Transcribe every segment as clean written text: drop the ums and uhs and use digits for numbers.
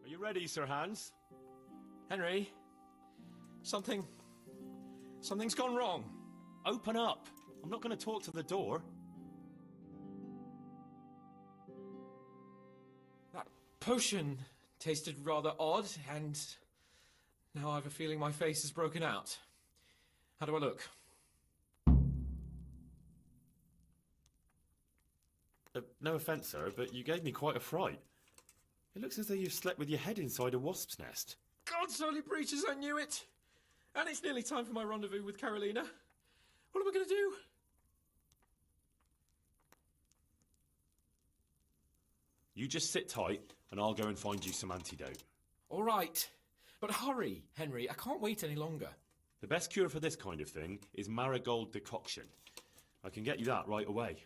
Are you ready, Sir Hans? Henry, something's gone wrong. Open up. I'm not going to talk to the door. That potion tasted rather odd, and now I have a feeling my face is broken out. How do I look? No offence, sir, but you gave me quite a fright. It looks as though you've slept with your head inside a wasp's nest. God's holy breeches, I knew it! And it's nearly time for my rendezvous with Carolina. What am I going to do? You just sit tight, and I'll go and find you some antidote. All right. But hurry, Henry. I can't wait any longer. The best cure for this kind of thing is marigold decoction. I can get you that right away.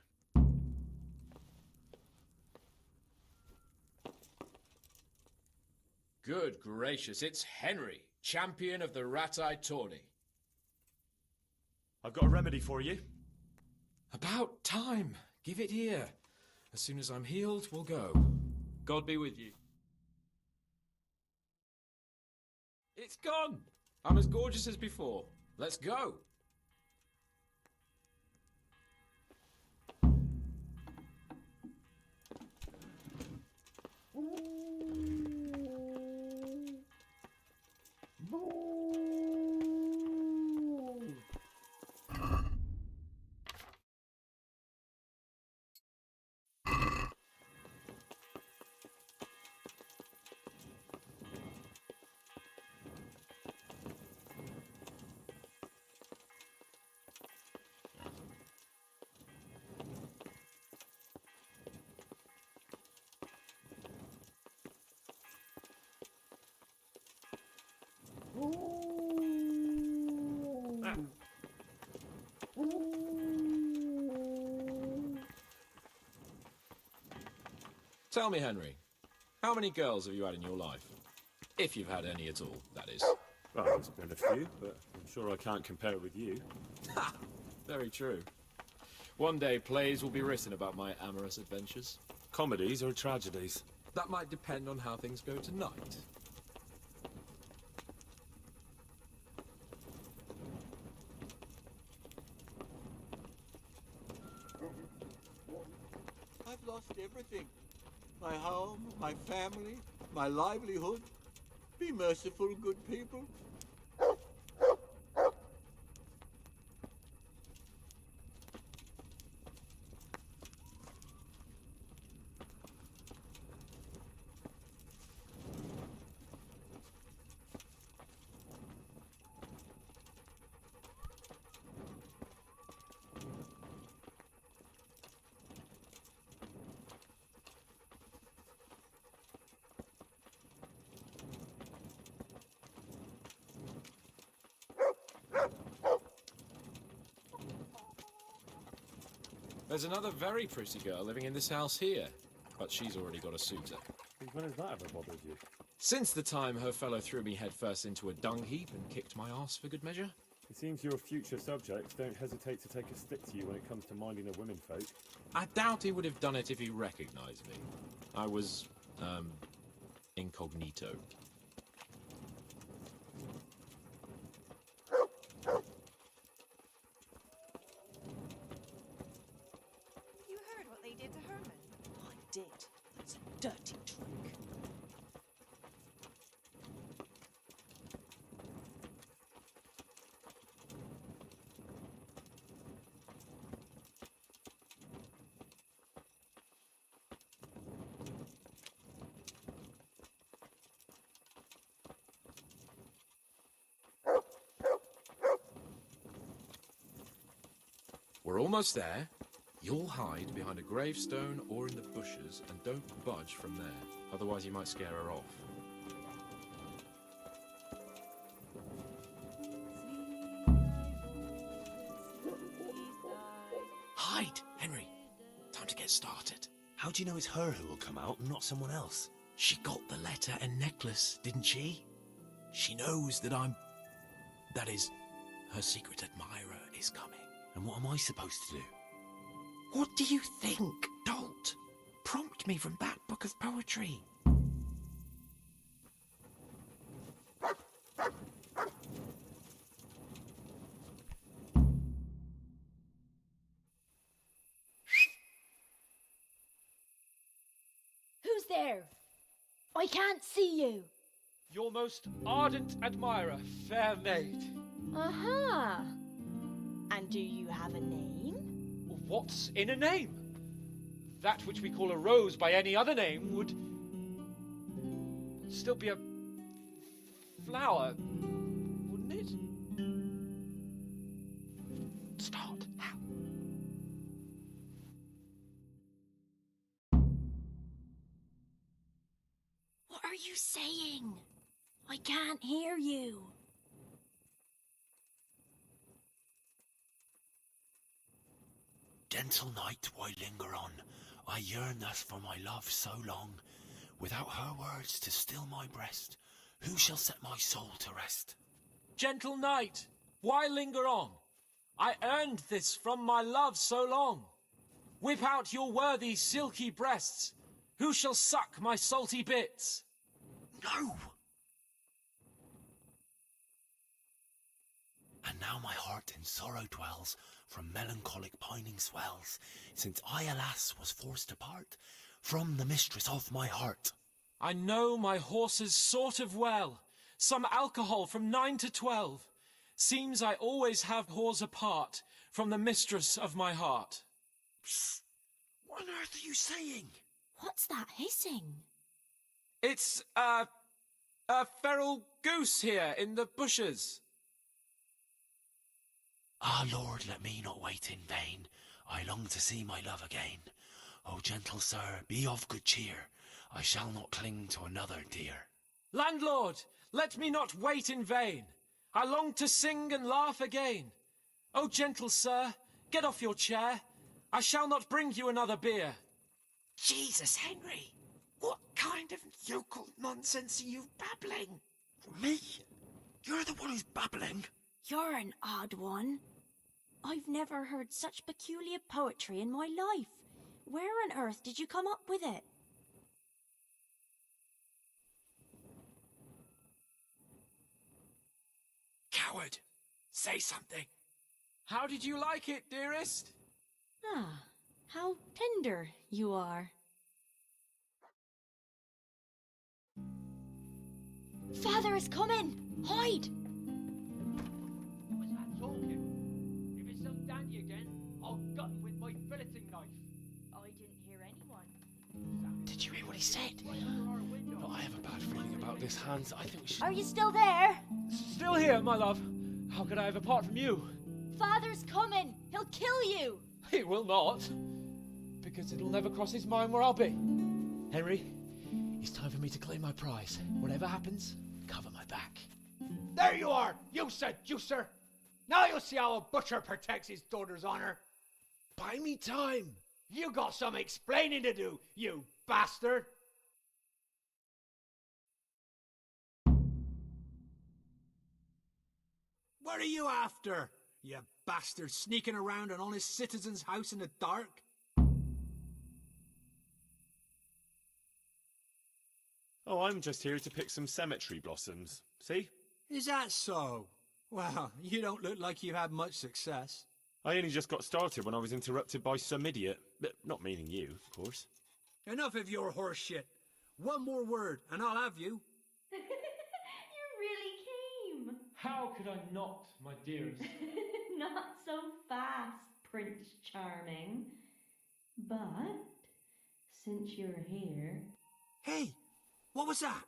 Good gracious, it's Henry, champion of the Rat-Eye Tourney. I've got a remedy for you. About time. Give it here. As soon as I'm healed, we'll go. God be with you. It's gone! I'm as gorgeous as before. Let's go! Tell me, Henry, how many girls have you had in your life? If you've had any at all, that is. Well, there's been a few, but I'm sure I can't compare it with you. Ha! Very true. One day plays will be written about my amorous adventures. Comedies or tragedies? That might depend on how things go tonight. I've lost everything. My home, my family, my livelihood. Be merciful, good people. There's another very pretty girl living in this house here, but she's already got a suitor. When has that ever bothered you? Since the time her fellow threw me headfirst into a dung heap and kicked my arse for good measure. It seems your future subjects don't hesitate to take a stick to you when it comes to minding the womenfolk. I doubt he would have done it if he recognized me. I was, incognito. You heard what they did to Herman? I did. That's a dirty trick. We're almost there. You'll hide behind a gravestone or in the bushes and don't budge from there. Otherwise you might scare her off. Hide, Henry. Time to get started. How do you know it's her who will come out and not someone else? She got the letter and necklace, didn't she? She knows that that is, her secret admirer is coming. And what am I supposed to do? What do you think? Don't prompt me from that book of poetry. Who's there? I can't see you. Your most ardent admirer, fair maid. Aha. And do you have a name? What's in a name? That which we call a rose by any other name would still be a flower, wouldn't it? Start. How? What are you saying? I can't hear you. Gentle night, why linger on? I yearn thus for my love so long. Without her words to still my breast, who shall set my soul to rest? Gentle knight, why linger on? I earned this from my love so long. Whip out your worthy silky breasts. Who shall suck my salty bits? No! And now my heart in sorrow dwells, from melancholic pining swells, since I, alas, was forced to part from the mistress of my heart. I know my horses sort of well, some alcohol from 9 to 12. Seems I always have whores apart from the mistress of my heart. Psst! What on earth are you saying? What's that hissing? It's, a feral goose here in the bushes. Ah, Lord, let me not wait in vain. I long to see my love again. O gentle sir, be of good cheer. I shall not cling to another dear. Landlord, let me not wait in vain. I long to sing and laugh again. O gentle sir, get off your chair. I shall not bring you another beer. Jesus, Henry! What kind of yokel nonsense are you babbling? Me? You're the one who's babbling. You're an odd one. I've never heard such peculiar poetry in my life. Where on earth did you come up with it? Coward! Say something! How did you like it, dearest? Ah, how tender you are. Father is coming! Hide! Was that talking? If it's some Danny again, I'll gut him with my filleting knife. I didn't hear anyone. Did you hear what he said? But I have a bad feeling about this, Hans. I think we should... Are you still there? Still here, my love. How could I have apart from you? Father's coming! He'll kill you! He will not. Because it'll never cross his mind where I'll be. Henry, it's time for me to claim my prize. Whatever happens, cover my back. There you are, you seducer! Now you'll see how a butcher protects his daughter's honor. Buy me time. You got some explaining to do, you bastard! What are you after, you bastard, sneaking around an honest citizen's house in the dark? Oh, I'm just here to pick some cemetery blossoms. See? Is that so? Well, you don't look like you've had much success. I only just got started when I was interrupted by some idiot. Not meaning you, of course. Enough of your horse shit. One more word, and I'll have you. You really came! How could I not, my dearest? Not so fast, Prince Charming. But, since you're here... Hey, what was that?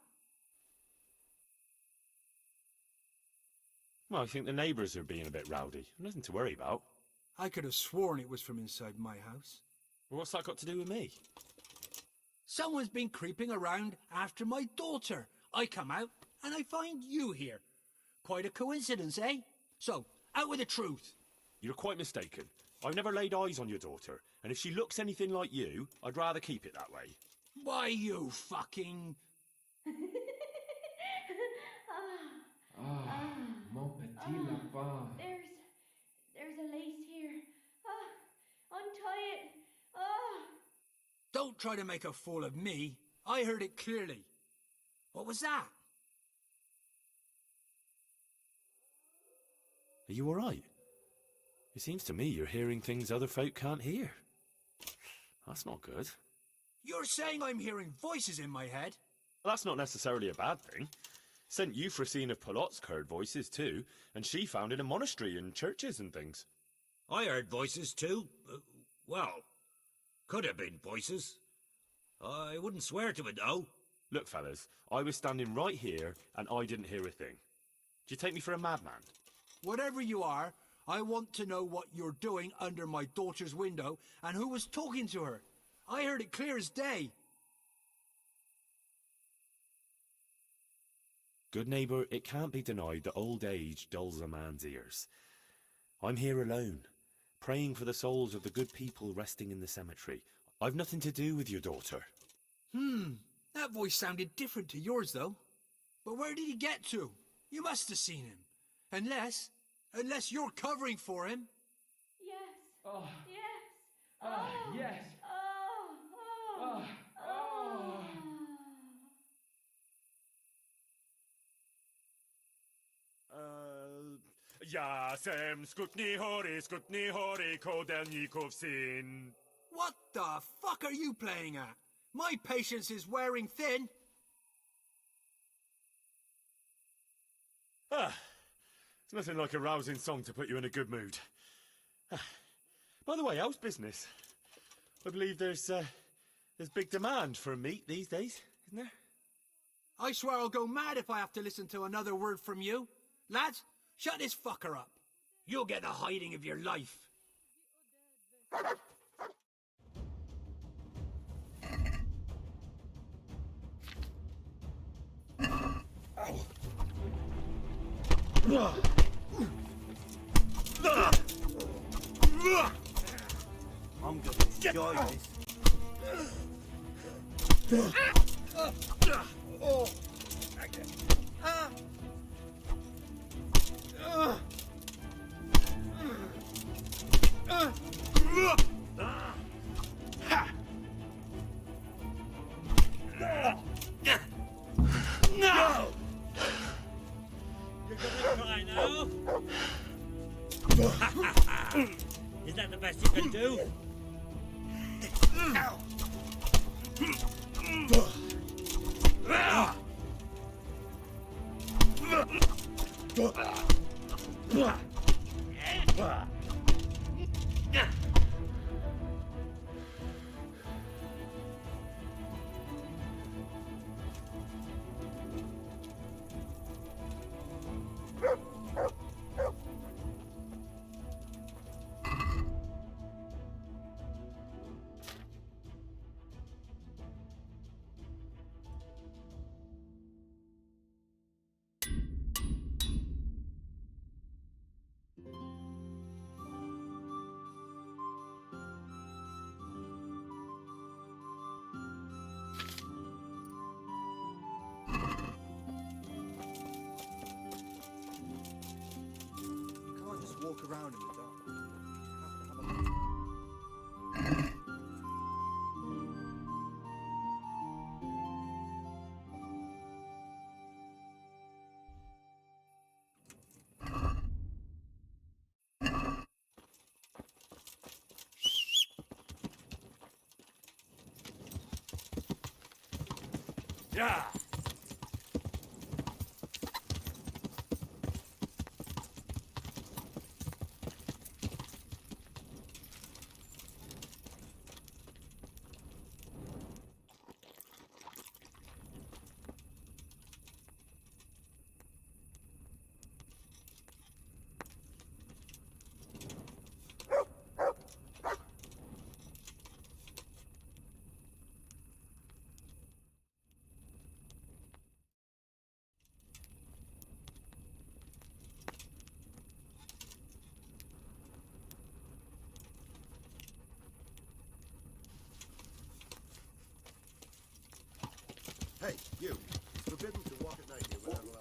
Well, I think the neighbours are being a bit rowdy. Nothing to worry about. I could have sworn it was from inside my house. Well, what's that got to do with me? Someone's been creeping around after my daughter. I come out, and I find you here. Quite a coincidence, eh? So, out with the truth. You're quite mistaken. I've never laid eyes on your daughter, and if she looks anything like you, I'd rather keep it that way. Why, you fucking... try to make a fool of me. I heard it clearly. What was that? Are you alright? It seems to me you're hearing things other folk can't hear. That's not good. You're saying I'm hearing voices in my head? That's not necessarily a bad thing. St. Euphrosyne of Polotsk heard voices too, and she founded a monastery and churches and things. I heard voices too. Well, could have been voices. I wouldn't swear to it though. Look, fellas, I was standing right here and I didn't hear a thing. Do you take me for a madman? Whatever you are, I want to know what you're doing under my daughter's window and who was talking to her. I heard it clear as day. Good neighbour, it can't be denied that old age dulls a man's ears. I'm here alone, praying for the souls of the good people resting in the cemetery. I've nothing to do with your daughter. That voice sounded different to yours, though. But where did he get to? You must have seen him. Unless you're covering for him. Yes. Oh. Yes. Ah, yes. Oh. Jasem skutni hori kodelnikov syn. What the fuck are you playing at? My patience is wearing thin. It's nothing like a rousing song to put you in a good mood. By the way, how's business? I believe there's big demand for meat these days, isn't there? I swear I'll go mad if I have to listen to another word from you. Lads, shut this fucker up. You'll get the hiding of your life. I'm gonna enjoy this. You're gonna cry now? Is that the best you can do? You can't just walk around in the dark. You have to have a Yeah! Hey, you. It's forbidden to walk at night here without allowance.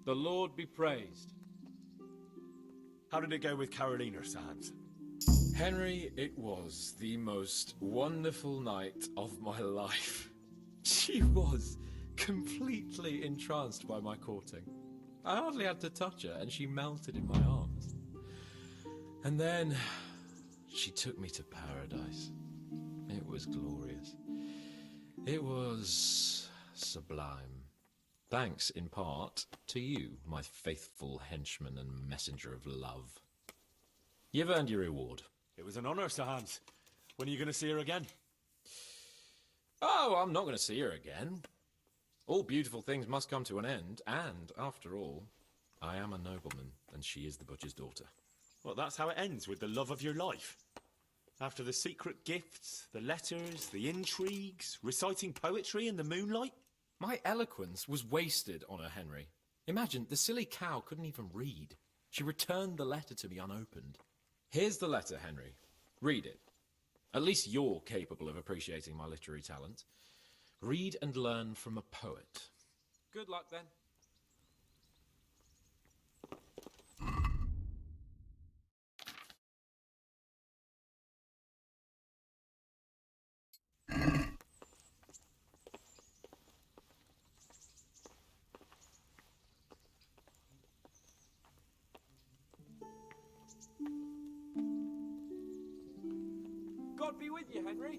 The Lord be praised. How did it go with Carolina, Sir Hans? Henry, it was the most wonderful night of my life. She was completely entranced by my courting. I hardly had to touch her, and she melted in my arms. And then she took me to paradise. It was glorious. It was sublime. Thanks, in part, to you, my faithful henchman and messenger of love. You've earned your reward. It was an honour, Sir Hans. When are you going to see her again? Oh, I'm not going to see her again. All beautiful things must come to an end, and, after all, I am a nobleman, and she is the butcher's daughter. Well, that's how it ends, with the love of your life. After the secret gifts, the letters, the intrigues, reciting poetry in the moonlight. My eloquence was wasted on her, Henry. Imagine, the silly cow couldn't even read. She returned the letter to me unopened. Here's the letter, Henry. Read it. At least you're capable of appreciating my literary talent. Read and learn from a poet. Good luck, then. God be with you, Henry.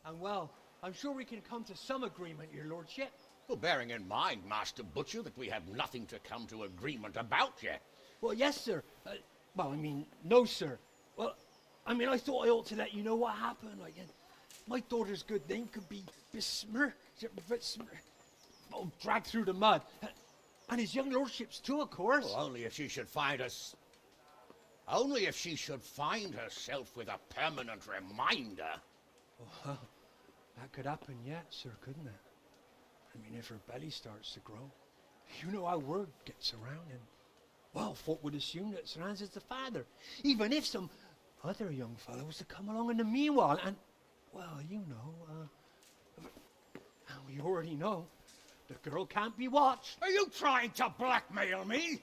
And well, I'm sure we can come to some agreement, your lordship. Well, bearing in mind, Master Butcher, that we have nothing to come to agreement about yet. Well, yes, sir. No, sir. Well, I thought I ought to let you know what happened. My daughter's good name could be besmirched, dragged through the mud. And his young lordship's too, of course. Well, only if she should find us... Only if she should find herself with a permanent reminder. Well, that could happen yet, sir, couldn't it? If her belly starts to grow. You know how word gets around, and, well, folk would assume that Sir Hans is the father, even if some other young fellow was to come along in the meanwhile, and, well, we already know, the girl can't be watched. Are you trying to blackmail me?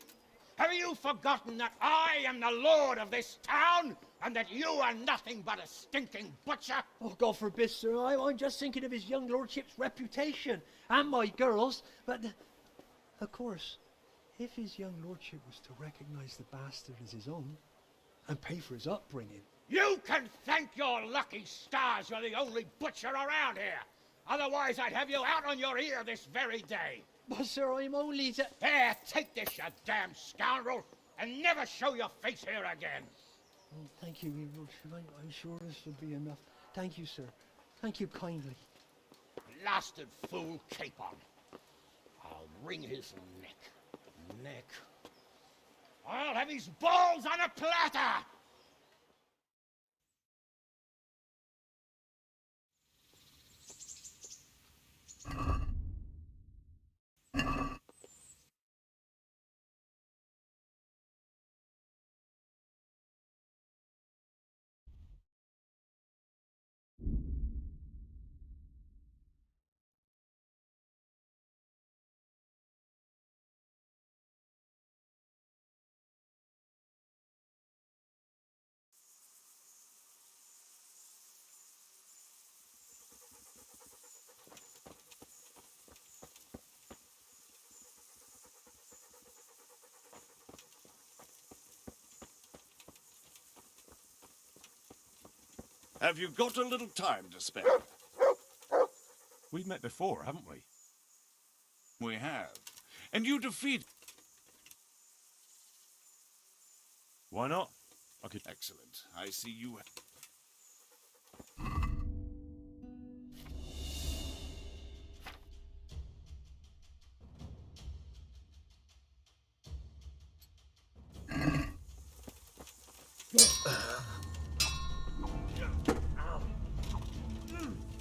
Have you forgotten that I am the lord of this town, and that you are nothing but a stinking butcher? Oh, God forbid, sir. I'm just thinking of his young lordship's reputation, and my girl's. But, of course, if his young lordship was to recognize the bastard as his own, and pay for his upbringing... You can thank your lucky stars you're the only butcher around here. Otherwise, I'd have you out on your ear this very day. But, sir, I'm only... Here, take this, you damn scoundrel, and never show your face here again. Oh, thank you, your lordship. I'm sure this will be enough. Thank you, sir. Thank you kindly. Blasted fool capon. I'll wring his neck. I'll have his balls on a platter! Have you got a little time to spare? We've met before, haven't we? We have. And you defeat... Why not? I could. Excellent. I see you...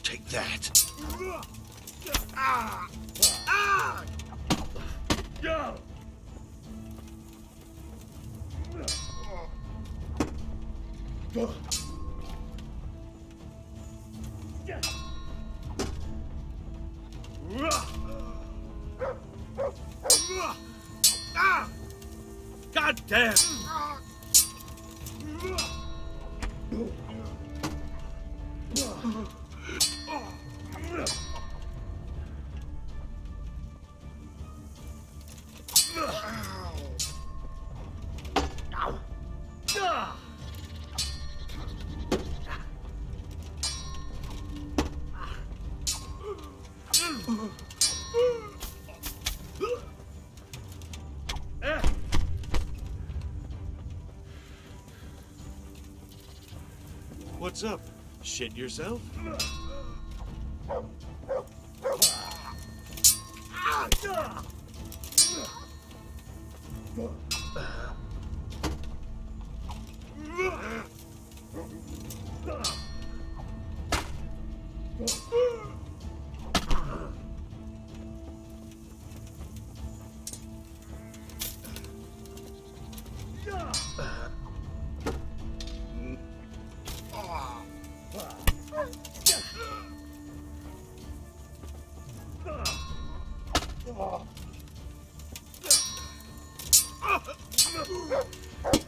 Take that. God damn! What's up? Shit yourself?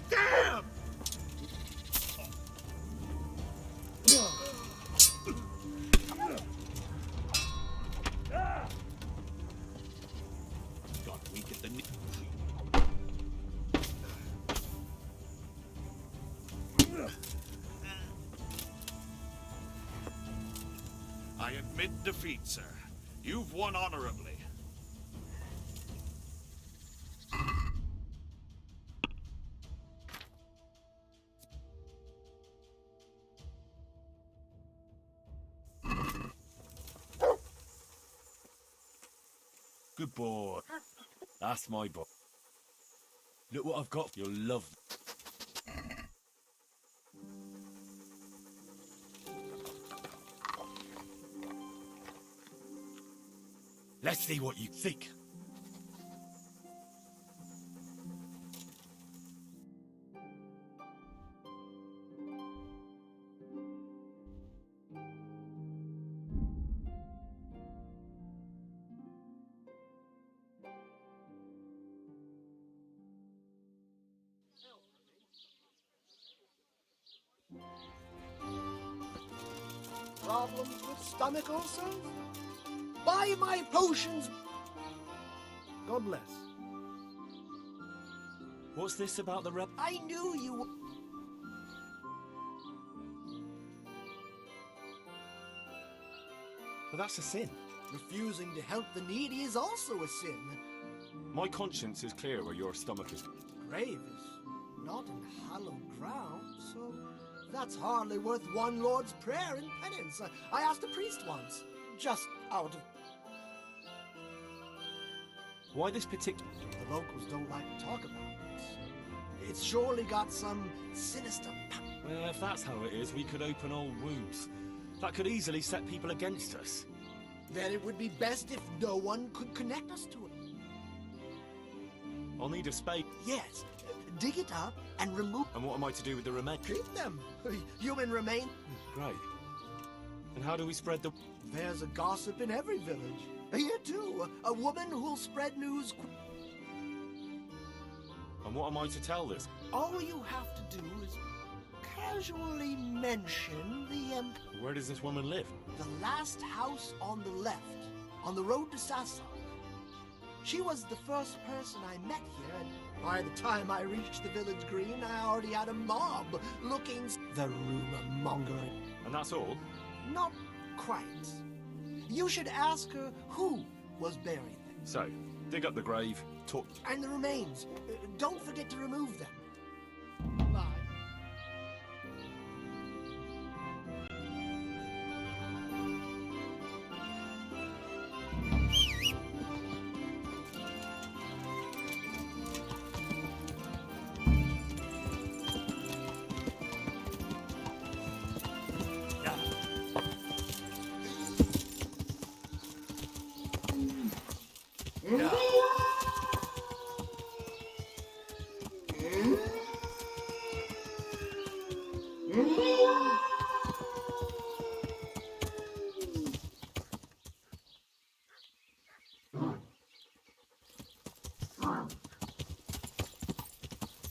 Damn! Got weak at the knee. I admit defeat, sir. You've won honorably. Good boy. That's my boy. Look what I've got. You'll love. Let's see what you think. Problems with stomach ulcers? Buy my potions. God bless. What's this about the rep? I knew you would. But that's a sin. Refusing to help the needy is also a sin. My conscience is clear where your stomach is. Grave is not in hallowed ground, so that's hardly worth one Lord's Prayer in penance. I asked a priest once, just out of... Why this particular? The locals don't like to talk about it. It's surely got some sinister... Well, if that's how it is, we could open old wounds. That could easily set people against us. Then it would be best if no one could connect us to it. I'll need a spade. Yes. Dig it up and remove... And what am I to do with the remains? Keep them. Human remain. Great. And how do we spread the... There's a gossip in every village. Here too. A woman who'll spread news... And what am I to tell this? All you have to do is casually mention the... Where does this woman live? The last house on the left, on the road to Sassak. She was the first person I met here, and by the time I reached the village green, I already had a mob looking... The rumor mongering. And that's all? Not quite. You should ask her who was buried there. So, dig up the grave, talk... And the remains. Don't forget to remove them. Bye.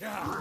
Yeah.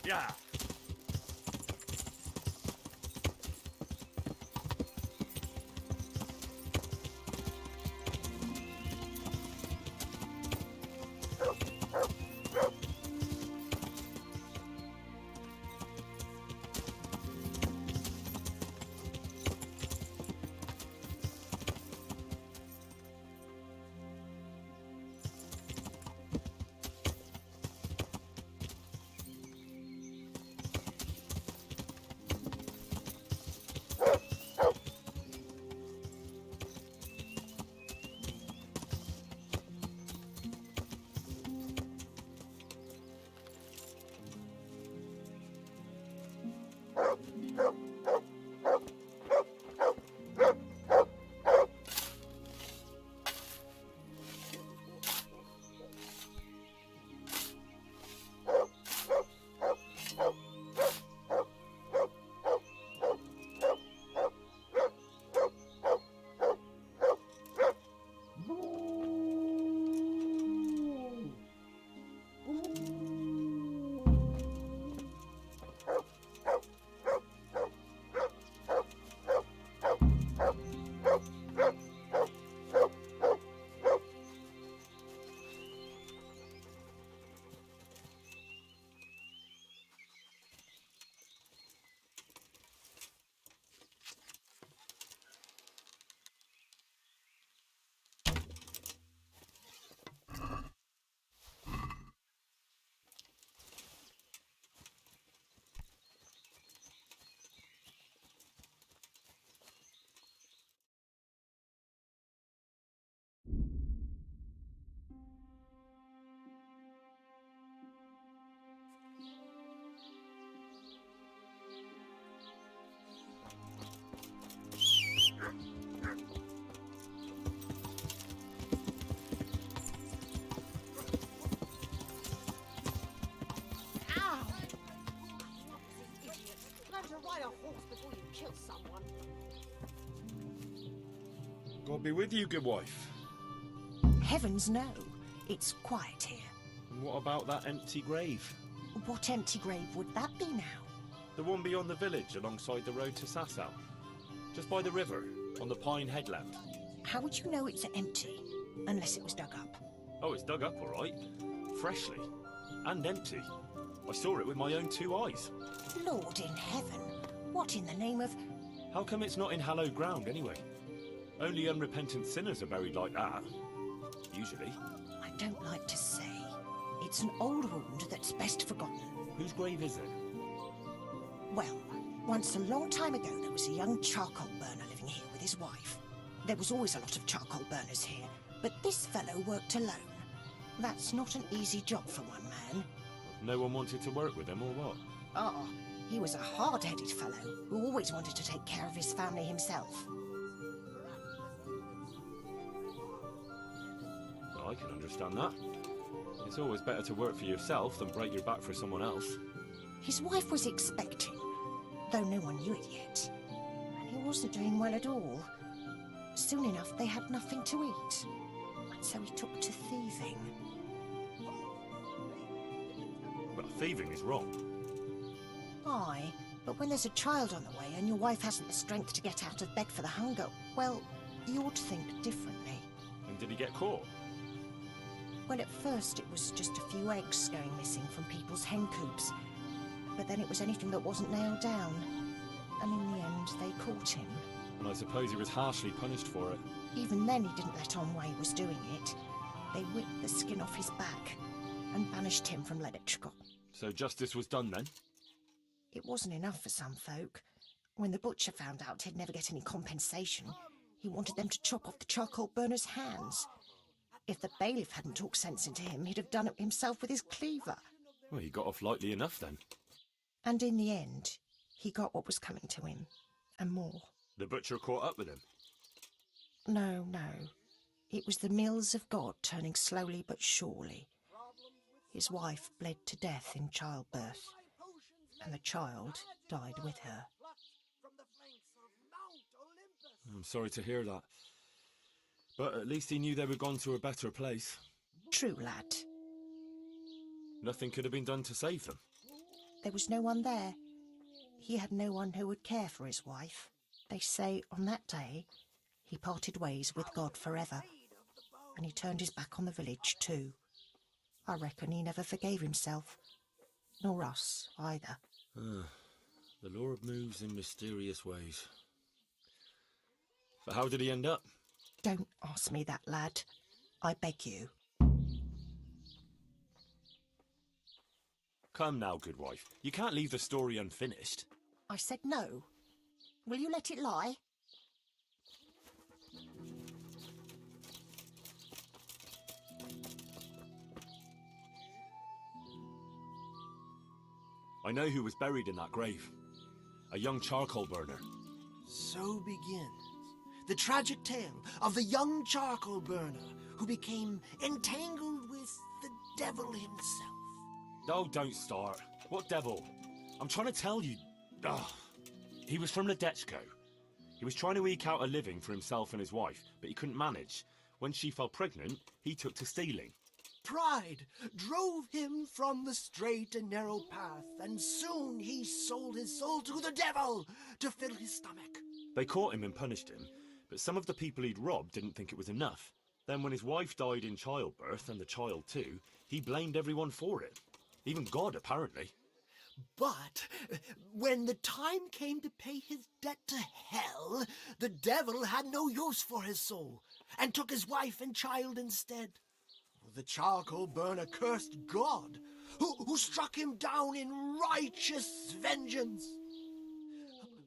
Yeah. God be with you, good wife. Heavens no. It's quiet here. And what about that empty grave? What empty grave would that be now? The one beyond the village, alongside the road to Sasau. Just by the river, on the Pine Headland. How would you know it's empty? Unless it was dug up. Oh, it's dug up, all right. Freshly. And empty. I saw it with my own 2 eyes. Lord in heaven. What in the name of... How come it's not in hallowed ground, anyway? Only unrepentant sinners are buried like that. Usually. I don't like to say. It's an old wound that's best forgotten. Whose grave is it? Well, once a long time ago there was a young charcoal burner living here with his wife. There was always a lot of charcoal burners here, but this fellow worked alone. That's not an easy job for one man. No one wanted to work with him, or what? Ah, He was a hard-headed fellow who always wanted to take care of his family himself. I can understand that. It's always better to work for yourself than break your back for someone else. His wife was expecting, though no one knew it yet. And he wasn't doing well at all. Soon enough, they had nothing to eat. And so he took to thieving. Well, thieving is wrong. Aye, but when there's a child on the way and your wife hasn't the strength to get out of bed for the hunger, well, you ought to think differently. And did he get caught? Well, at first it was just a few eggs going missing from people's hen coops. But then it was anything that wasn't nailed down. And in the end, they caught him. And I suppose he was harshly punished for it. Even then, he didn't let on why he was doing it. They whipped the skin off his back and banished him from Leditchcott. So justice was done then? It wasn't enough for some folk. When the butcher found out he'd never get any compensation, he wanted them to chop off the charcoal burner's hands. If the bailiff hadn't talked sense into him, he'd have done it himself with his cleaver. Well, he got off lightly enough then. And in the end, he got what was coming to him, and more. The butcher caught up with him? No, no. It was the mills of God turning slowly but surely. His wife bled to death in childbirth, and the child died with her. I'm sorry to hear that. But at least he knew they were gone to a better place. True, lad. Nothing could have been done to save them. There was no one there. He had no one who would care for his wife. They say on that day, he parted ways with God forever. And he turned his back on the village too. I reckon he never forgave himself. Nor us, either. The Lord moves in mysterious ways. But how did he end up? Don't ask me that, lad. I beg you. Come now, good wife. You can't leave the story unfinished. I said no. Will you let it lie? I know who was buried in that grave. A young charcoal burner. So begins the tragic tale of the young charcoal burner who became entangled with the devil himself. Oh, don't start. What devil? I'm trying to tell you. He was from Ledetchko. He was trying to eke out a living for himself and his wife, but he couldn't manage. When she fell pregnant, he took to stealing. Pride drove him from the straight and narrow path, and soon he sold his soul to the devil to fill his stomach. They caught him and punished him, but some of the people he'd robbed didn't think it was enough. Then when his wife died in childbirth, and the child too, he blamed everyone for it. Even God, apparently. But when the time came to pay his debt to hell, the devil had no use for his soul, and took his wife and child instead. The charcoal burner cursed God, who struck him down in righteous vengeance.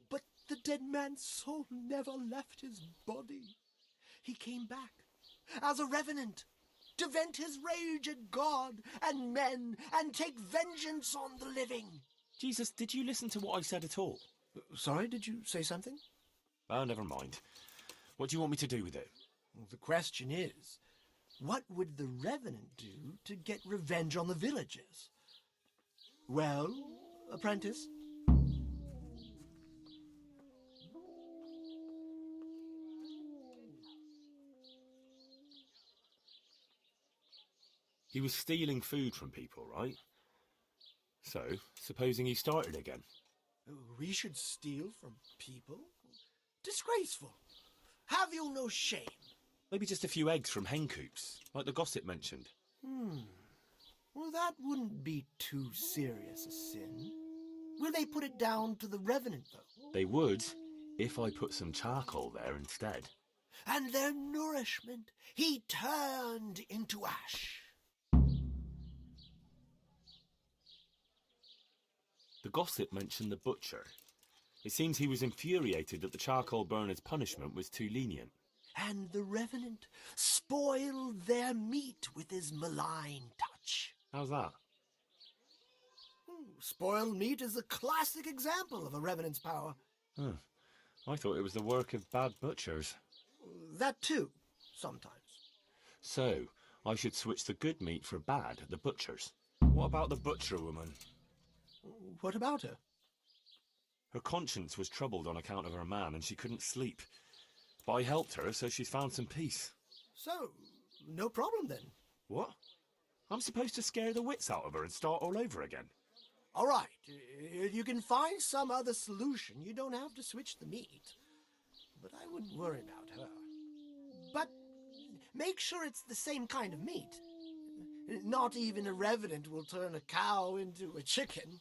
But the dead man's soul never left his body. He came back as a revenant to vent his rage at God and men and take vengeance on the living. Jesus, did you listen to what I said at all? Sorry, did you say something? Oh, never mind. What do you want me to do with it? Well, the question is, what would the revenant do to get revenge on the villagers? Well, apprentice? He was stealing food from people, right? So, supposing he started again. We should steal from people? Disgraceful. Have you no shame? Maybe just a few eggs from hen coops, like the gossip mentioned. Well, that wouldn't be too serious a sin. Will they put it down to the revenant, though? They would, if I put some charcoal there instead. And their nourishment he turned into ash. The gossip mentioned the butcher. It seems he was infuriated that the charcoal burner's punishment was too lenient. And the revenant spoiled their meat with his malign touch. How's that? Spoiled meat is a classic example of a revenant's power. Huh. I thought it was the work of bad butchers. That too, sometimes. So, I should switch the good meat for bad at the butcher's. What about the butcher woman? What about her? Her conscience was troubled on account of her man, and she couldn't sleep. But I helped her, so she's found some peace. So, no problem then. What? I'm supposed to scare the wits out of her and start all over again? All right, if you can find some other solution, you don't have to switch the meat. But I wouldn't worry about her. But make sure it's the same kind of meat. Not even a revenant will turn a cow into a chicken.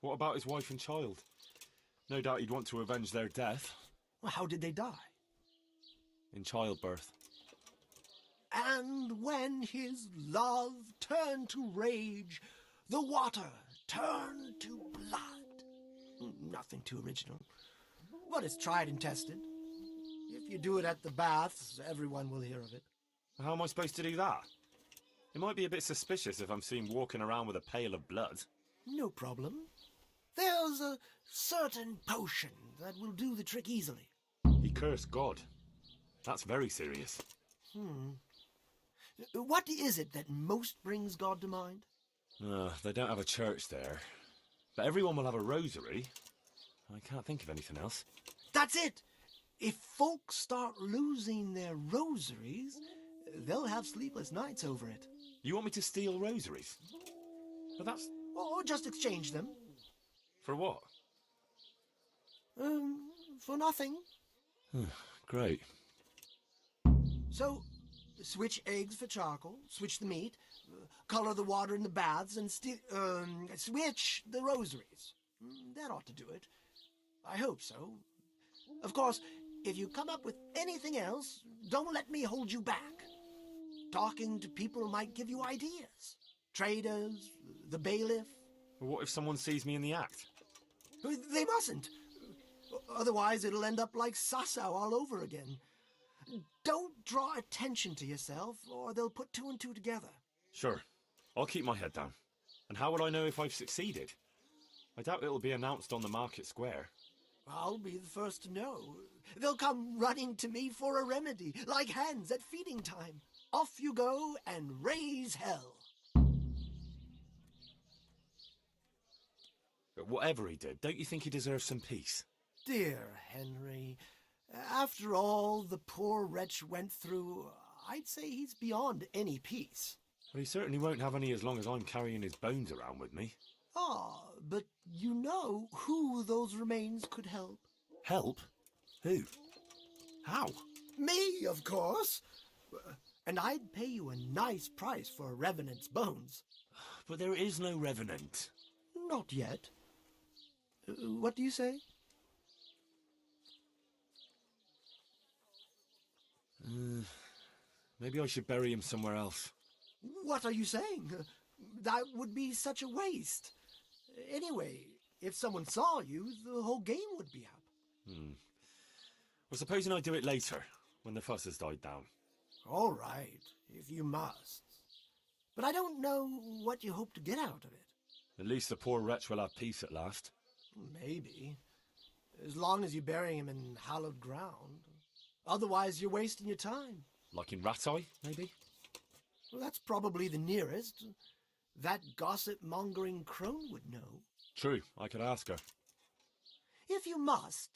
What about his wife and child? No doubt he'd want to avenge their death. Well, how did they die? In childbirth. And when his love turned to rage, the water turned to blood. Nothing too original. But it's tried and tested. If you do it at the baths, everyone will hear of it. How am I supposed to do that? It might be a bit suspicious if I'm seen walking around with a pail of blood. No problem. There's a certain potion that will do the trick easily. He cursed God. That's very serious. What is it that most brings God to mind? They don't have a church there. But everyone will have a rosary. I can't think of anything else. That's it! If folks start losing their rosaries, they'll have sleepless nights over it. You want me to steal rosaries? But that's... Or just exchange them. For what? For nothing. Great. So, switch eggs for charcoal, switch the meat, color the water in the baths, and switch the rosaries. That ought to do it. I hope so. Of course, if you come up with anything else, don't let me hold you back. Talking to people might give you ideas. Traders, the bailiff. What if someone sees me in the act? They mustn't. Otherwise, it'll end up like Sasau all over again. Don't draw attention to yourself, or they'll put two and two together. Sure. I'll keep my head down. And how will I know if I've succeeded? I doubt it'll be announced on the market square. I'll be the first to know. They'll come running to me for a remedy, like hens at feeding time. Off you go and raise hell. But whatever he did, don't you think he deserves some peace? Dear Henry, after all the poor wretch went through, I'd say he's beyond any peace. Well, he certainly won't have any as long as I'm carrying his bones around with me. Ah, but you know who those remains could help. Help? Who? How? Me, of course. And I'd pay you a nice price for a revenant's bones. But there is no revenant. Not yet. What do you say? Maybe I should bury him somewhere else. What are you saying? That would be such a waste. Anyway, if someone saw you, the whole game would be up. Well, supposing I do it later, when the fuss has died down. All right, if you must. But I don't know what you hope to get out of it. At least the poor wretch will have peace at last. Maybe. As long as you bury him in hallowed ground. Otherwise, you're wasting your time. Like in Ratai, maybe? Well, that's probably the nearest. That gossip-mongering crone would know. True, I could ask her. If you must.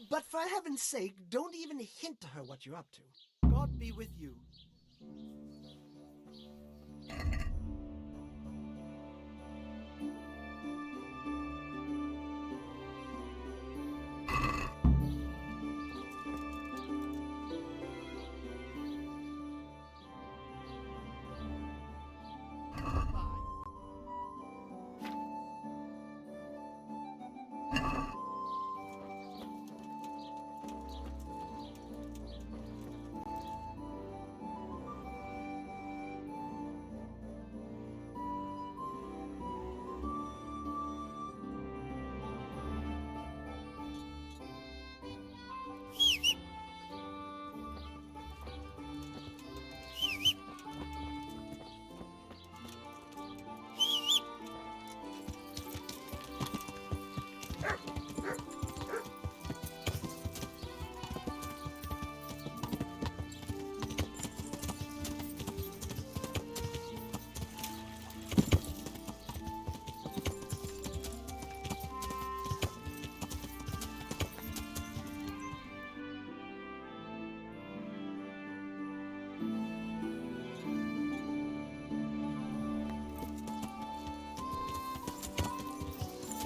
But for heaven's sake, don't even hint to her what you're up to. God be with you.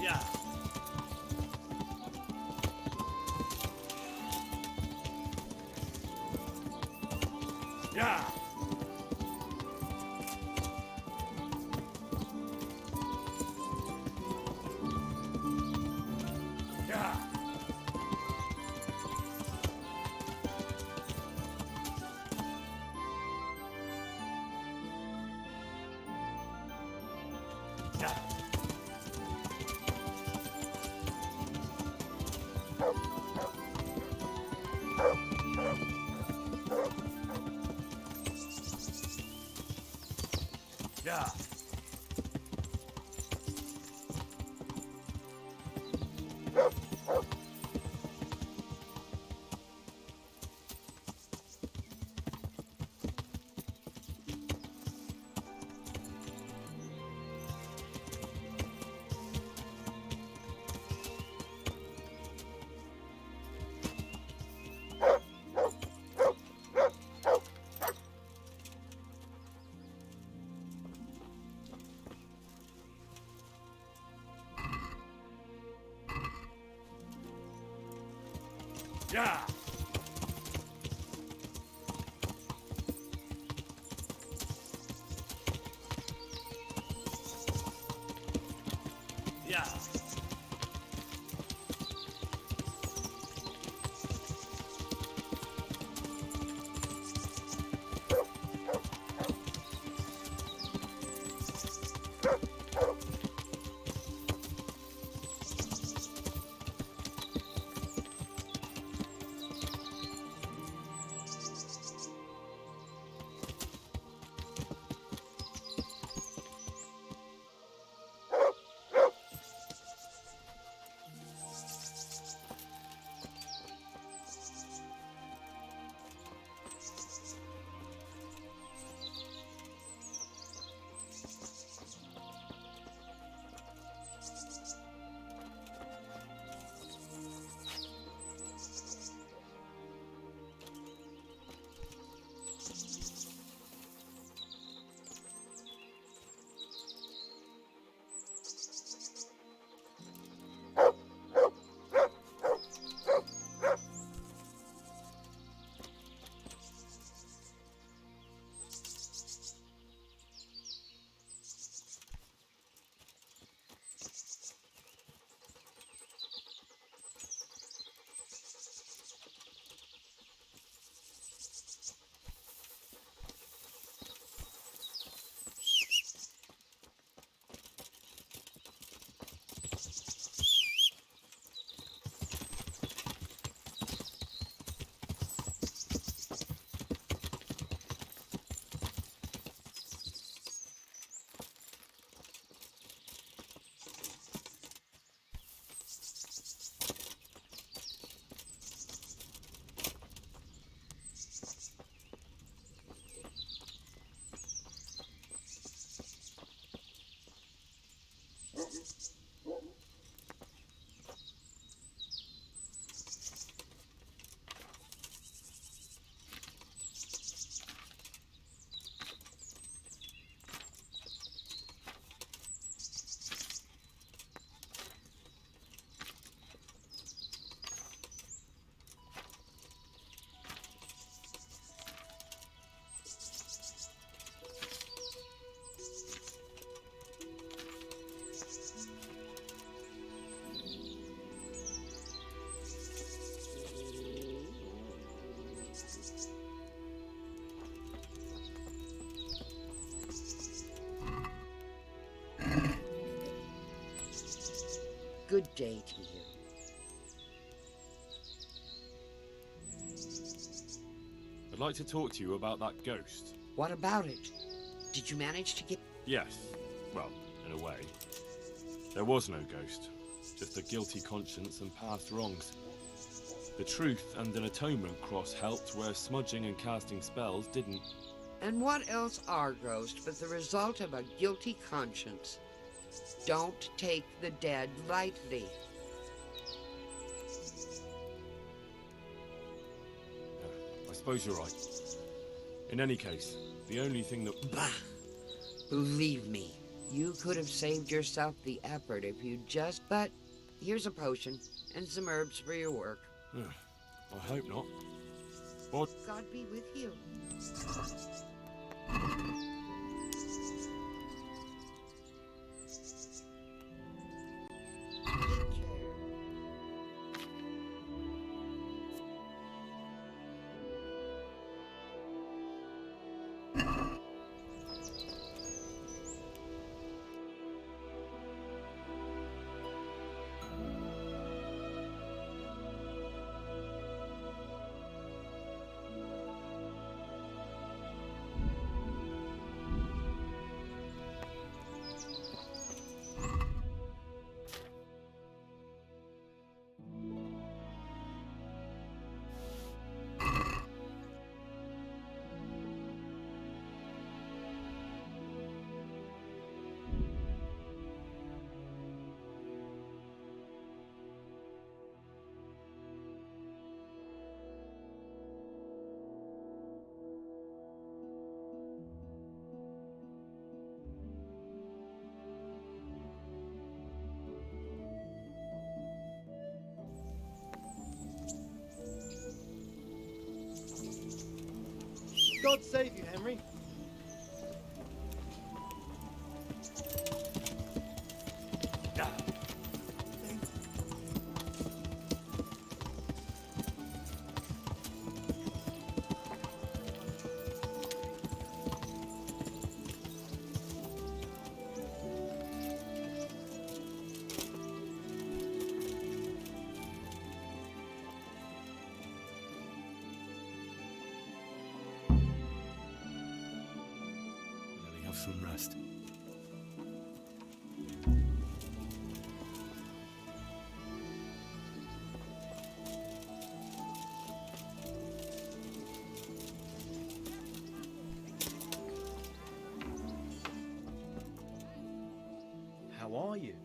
Yeah. Yeah. Yeah. Yeah. Yeah. Yeah. Yeah. Good day to you. I'd like to talk to you about that ghost. What about it? Did you manage to get... Yes. Well, in a way. There was no ghost. Just a guilty conscience and past wrongs. The truth and an atonement cross helped where smudging and casting spells didn't. And what else are ghosts but the result of a guilty conscience? Don't take the dead lightly. I suppose you're right. In any case, the only thing that... Bah! Believe me, You could have saved yourself the effort if you just... But here's a potion and some herbs for your work. I hope not. Or... God be with you. God save you, Henry. Have some rest. How are you?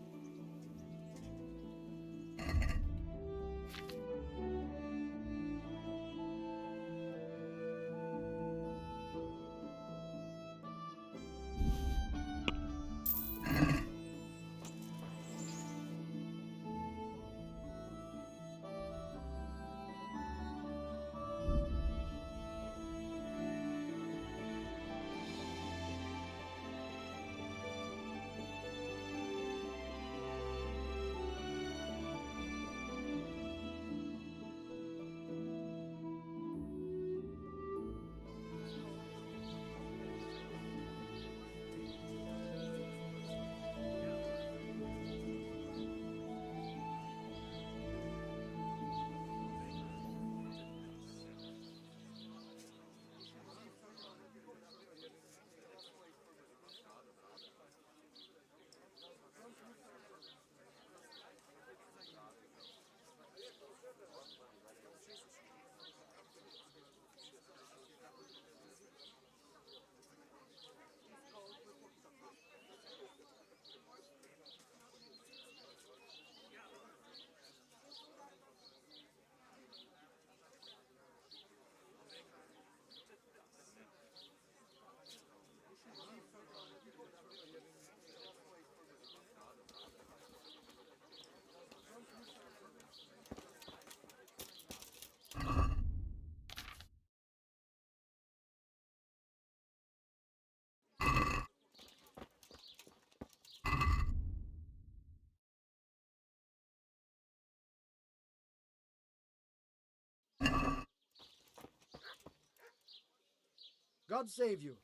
God save you.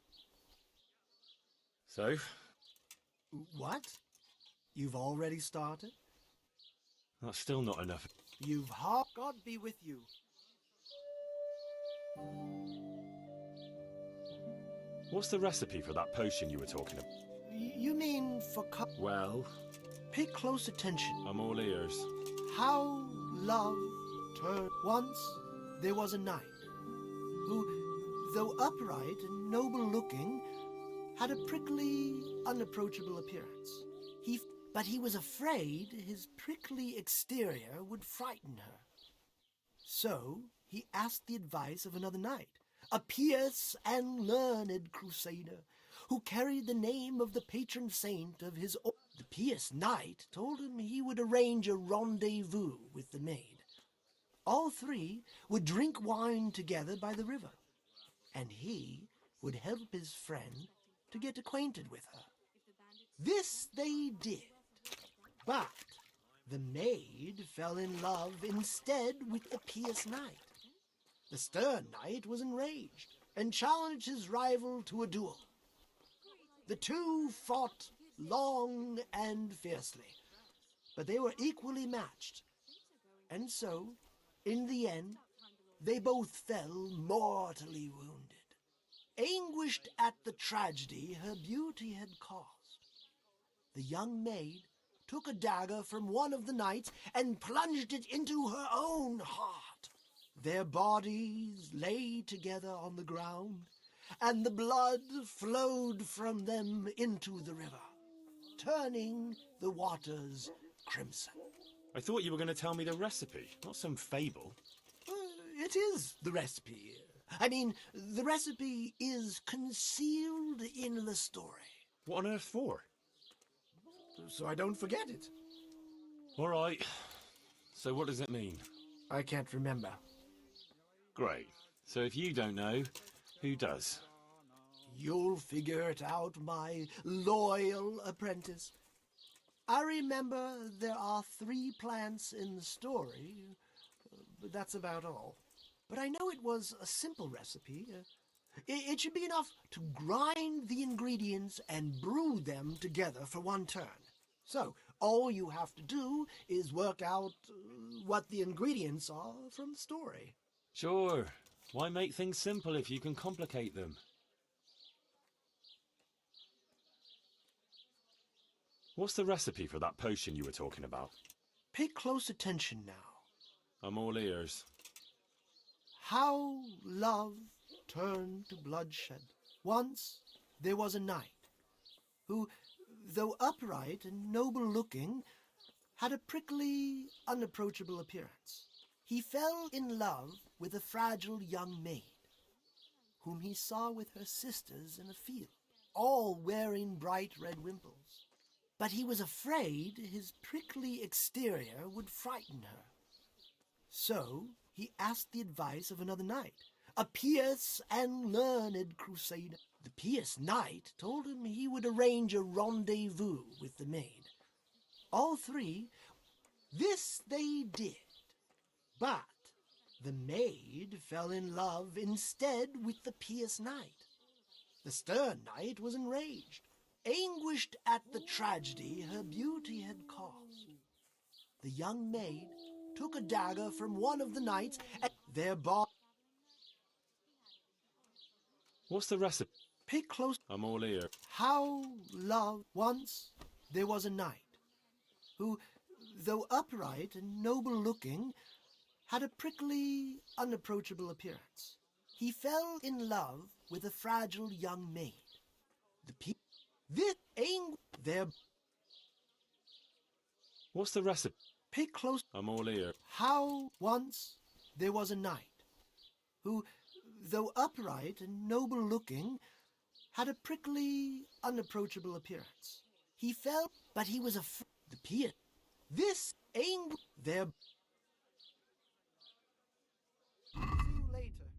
So? What? You've already started? That's still not enough. You've hard. God be with you. What's the recipe for that potion you were talking about? You mean for Well? Pay close attention. I'm all ears. How love turned. Once there was a knight who, though upright and noble-looking, had a prickly, unapproachable appearance. But he was afraid his prickly exterior would frighten her. So he asked the advice of another knight, a pious and learned crusader, who carried the name of the patron saint of his own. The pious knight told him he would arrange a rendezvous with the maid. All three would drink wine together by the river, and he would help his friend to get acquainted with her. This they did, but the maid fell in love instead with the pious knight. The stern knight was enraged and challenged his rival to a duel. The two fought long and fiercely, but they were equally matched, and so, in the end, they both fell mortally wounded, anguished at the tragedy her beauty had caused. The young maid took a dagger from one of the knights and plunged it into her own heart. Their bodies lay together on the ground, and the blood flowed from them into the river, turning the waters crimson. I thought you were going to tell me the recipe, not some fable. It is the recipe. I mean, the recipe is concealed in the story. What on earth for? So I don't forget it. All right. So what does it mean? I can't remember. Great. So if you don't know, who does? You'll figure it out, my loyal apprentice. I remember there are 3 plants in the story, but that's about all. But I know it was a simple recipe. It should be enough to grind the ingredients and brew them together for one turn. So, all you have to do is work out what the ingredients are from the story. Sure. Why make things simple if you can complicate them? What's the recipe for that potion you were talking about? Pay close attention now. I'm all ears. How love turned to bloodshed. Once there was a knight who, though upright and noble-looking, had a prickly, unapproachable appearance. He fell in love with a fragile young maid, whom he saw with her sisters in a field, all wearing bright red wimples. But he was afraid his prickly exterior would frighten her. So he asked the advice of another knight, a pious and learned crusader. The pious knight told him he would arrange a rendezvous with the maid. All 3, this they did, but the maid fell in love instead with the pious knight. The stern knight was enraged, anguished at the tragedy her beauty had caused. The young maid took a dagger from one of the knights and thereby... What's the recipe? Pay close... I'm all ear. How love... Once there was a knight who, though upright and noble-looking, had a prickly, unapproachable appearance. He fell in love with a fragile young maid. This there. What's the recipe? Pay close. I'm all ear. How once there was a knight who, though upright and noble-looking, had a prickly, unapproachable appearance. He fell, but he was the pious. This there. See you later.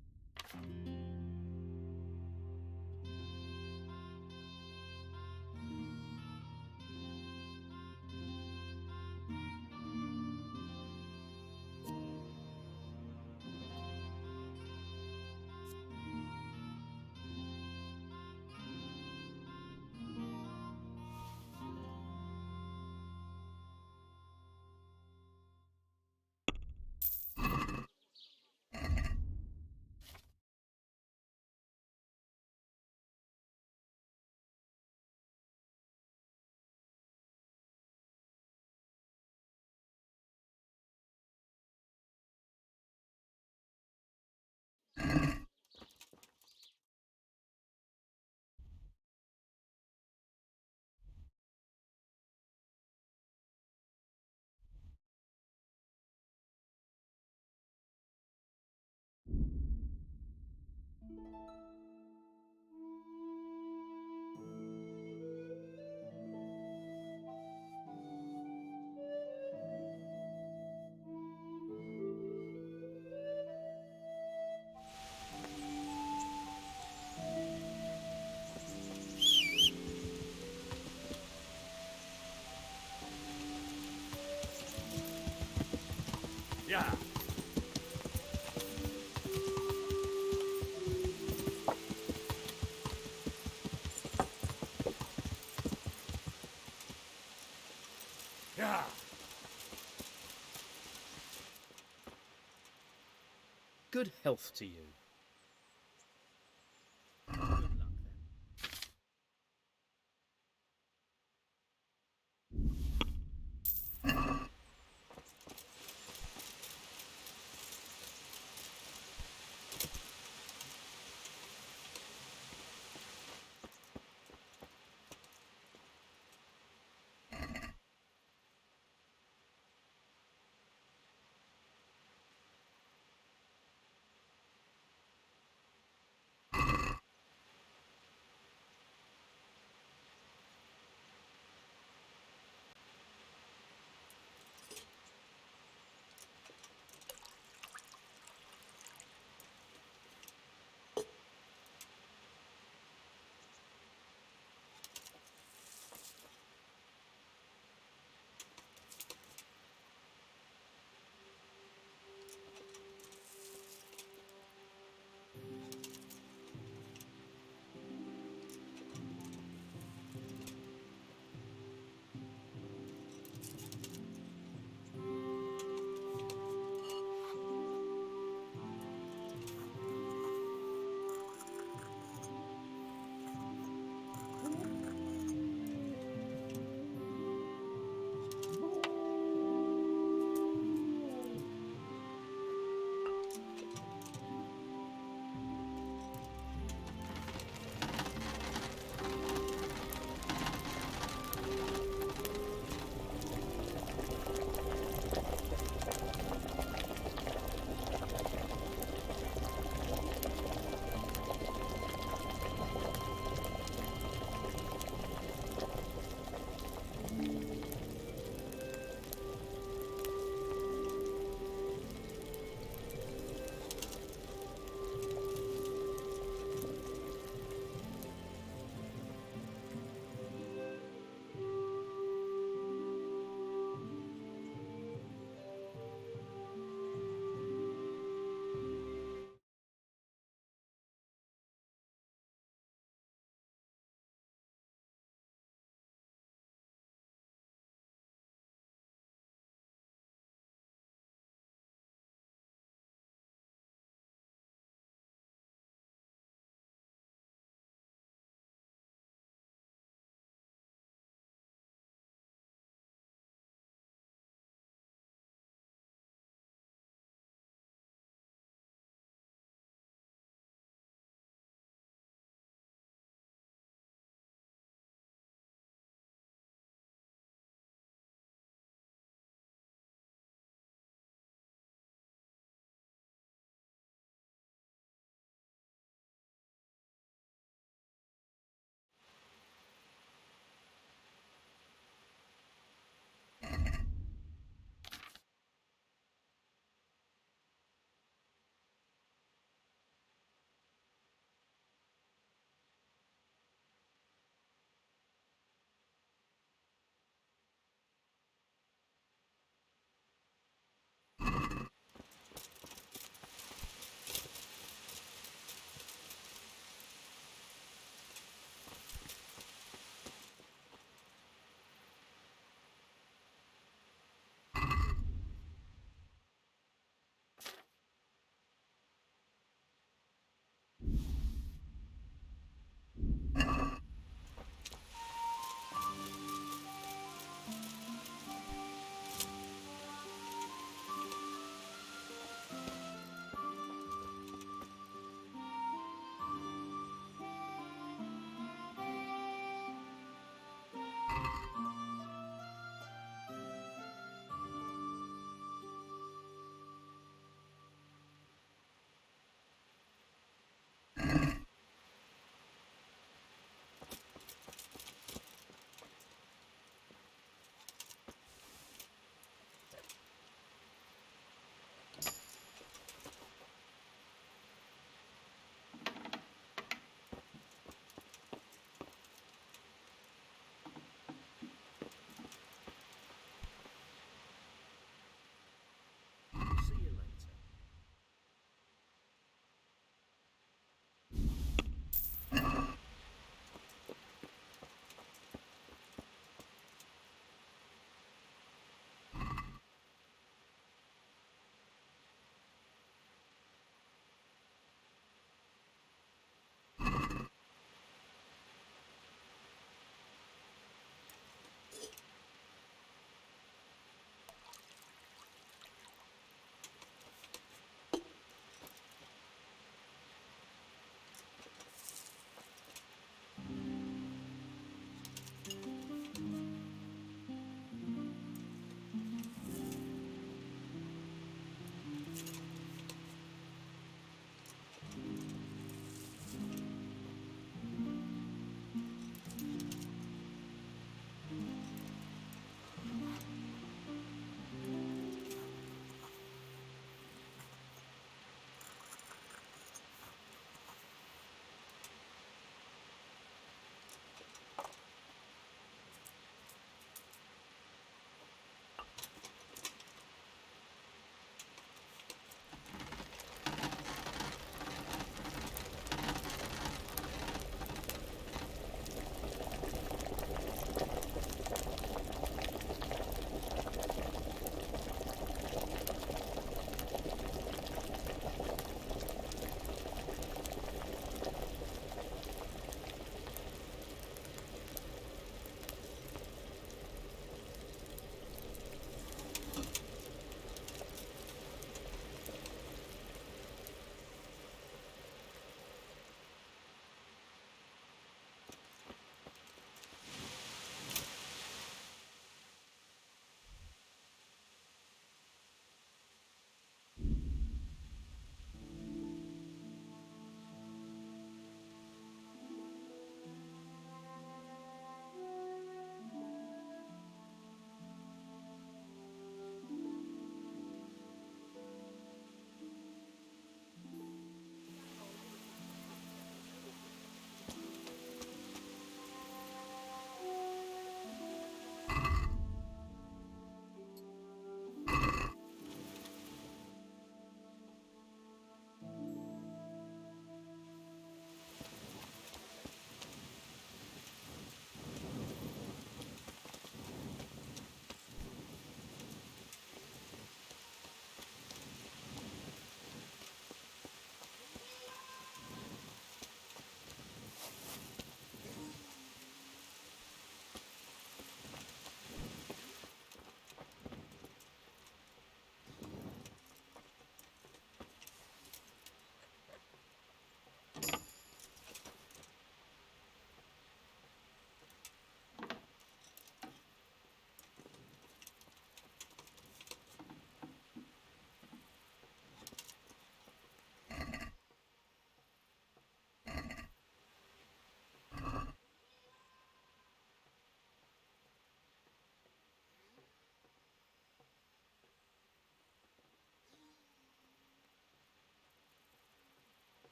Yeah. Yeah. Good health to you.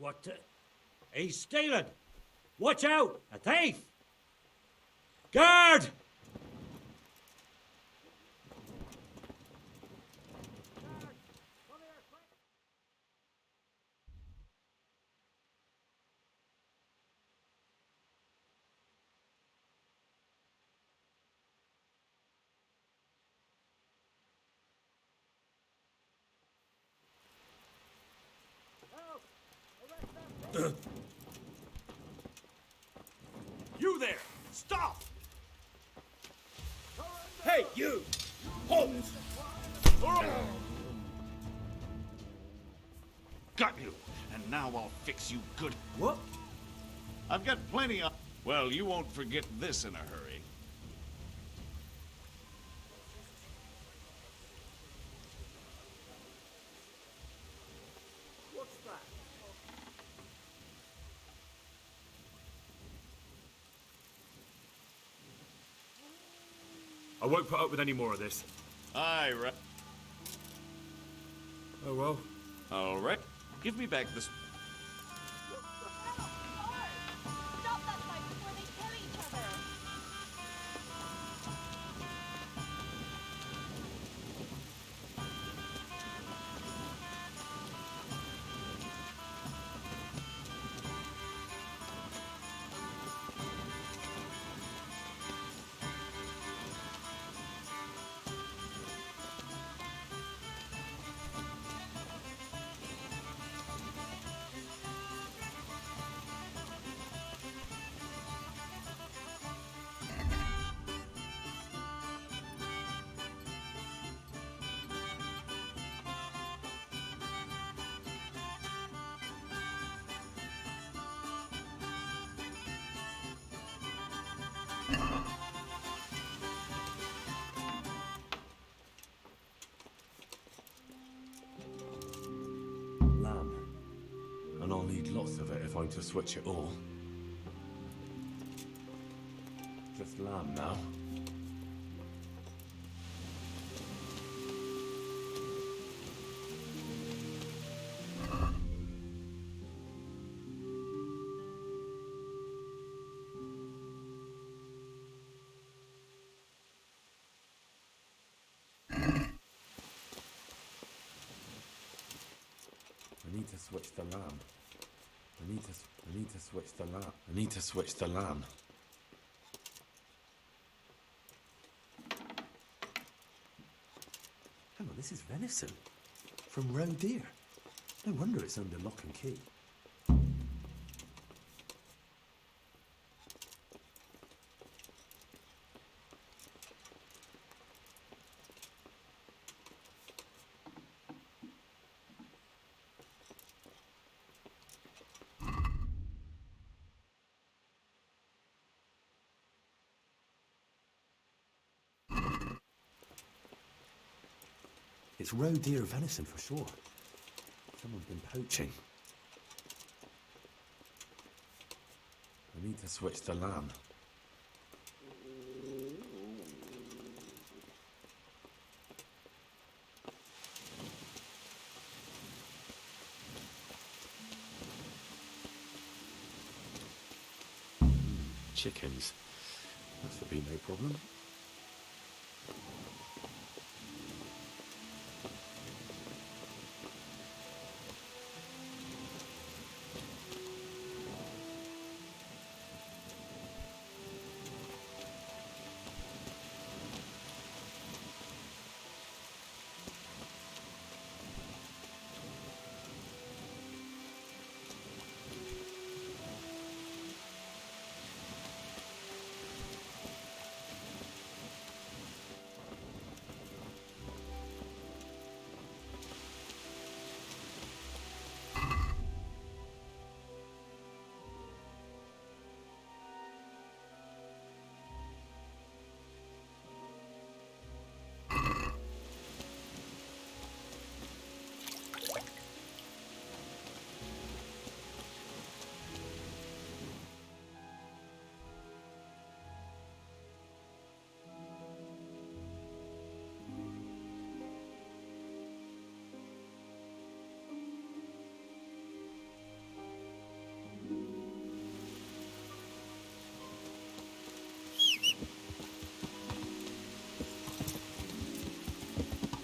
What the? He's stealing! Watch out! A thief! Guard! You there! Stop! Hey, you! Halt! Got you! And now I'll fix you good. What? I've got plenty of... Well, you won't forget this in a hurry. What's that? I won't put up with any more of this. Aye, right. Oh well. All right. Give me back this... Stop that fight before they kill each other! Lamb. And I'll need lots of it if I'm to switch it all. Just lamb now. I need to switch the lamb. I need to switch the lamb. I need to switch the lamb. Hang on, this is venison. From roe deer. No wonder it's under lock and key. It's roe deer venison for sure. Someone's been poaching. I need to switch the lamb. Chickens. That should be no problem.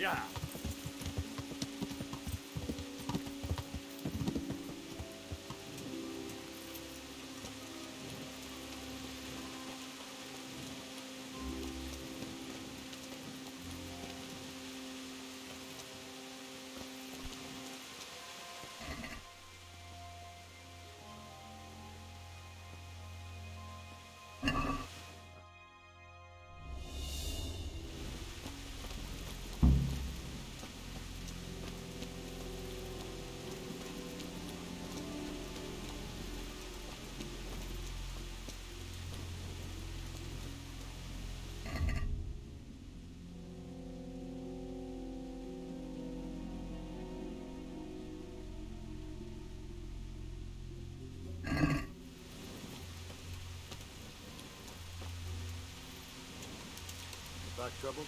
Yeah. Back trouble?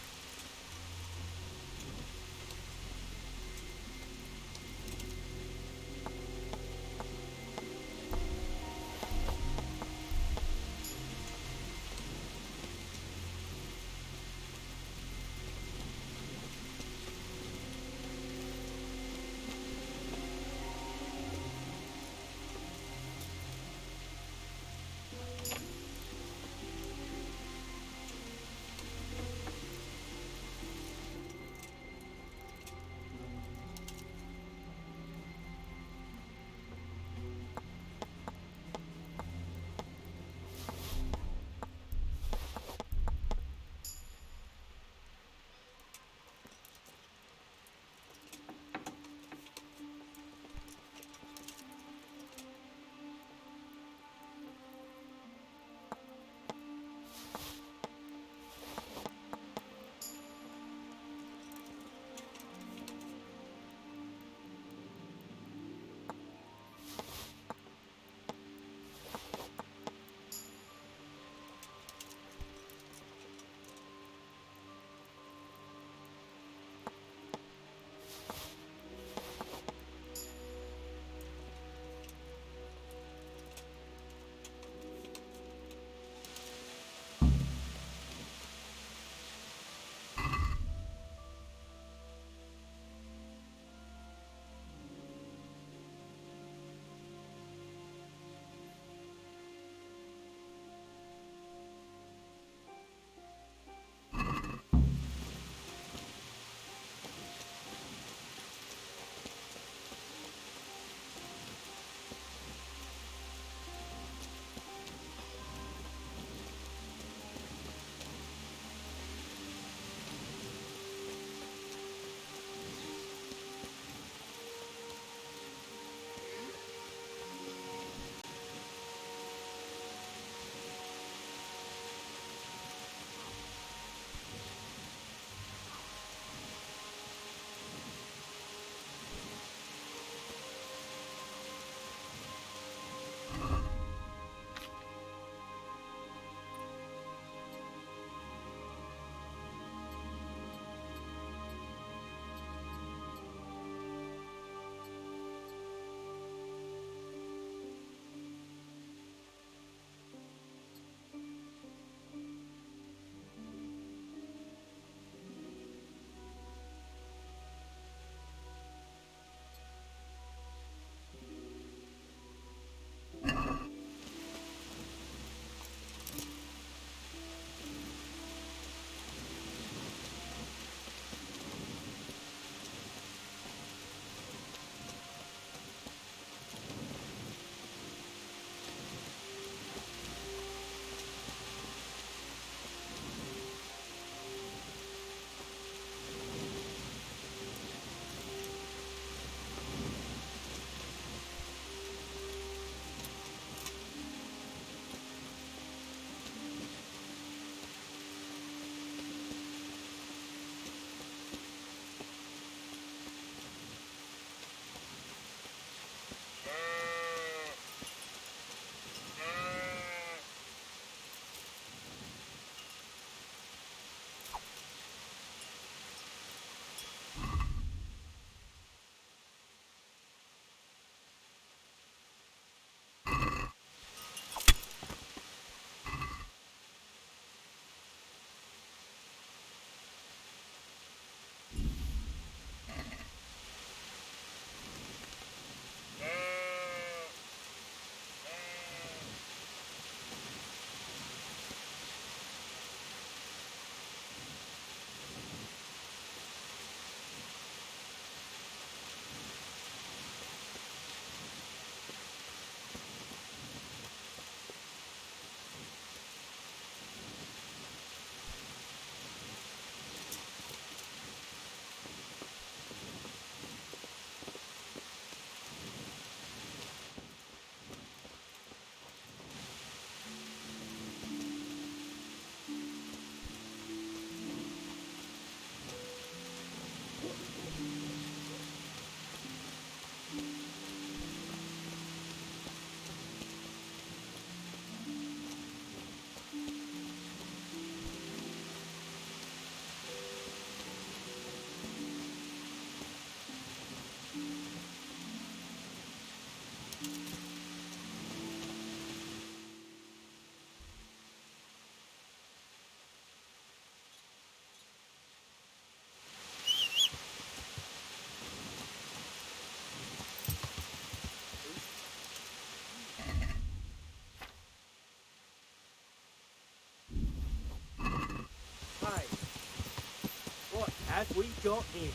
have we got here?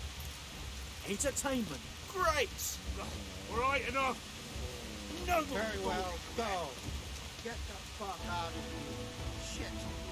Entertainment. Great! Right enough. No more. Very well, go. Get the fuck out of here. Shit.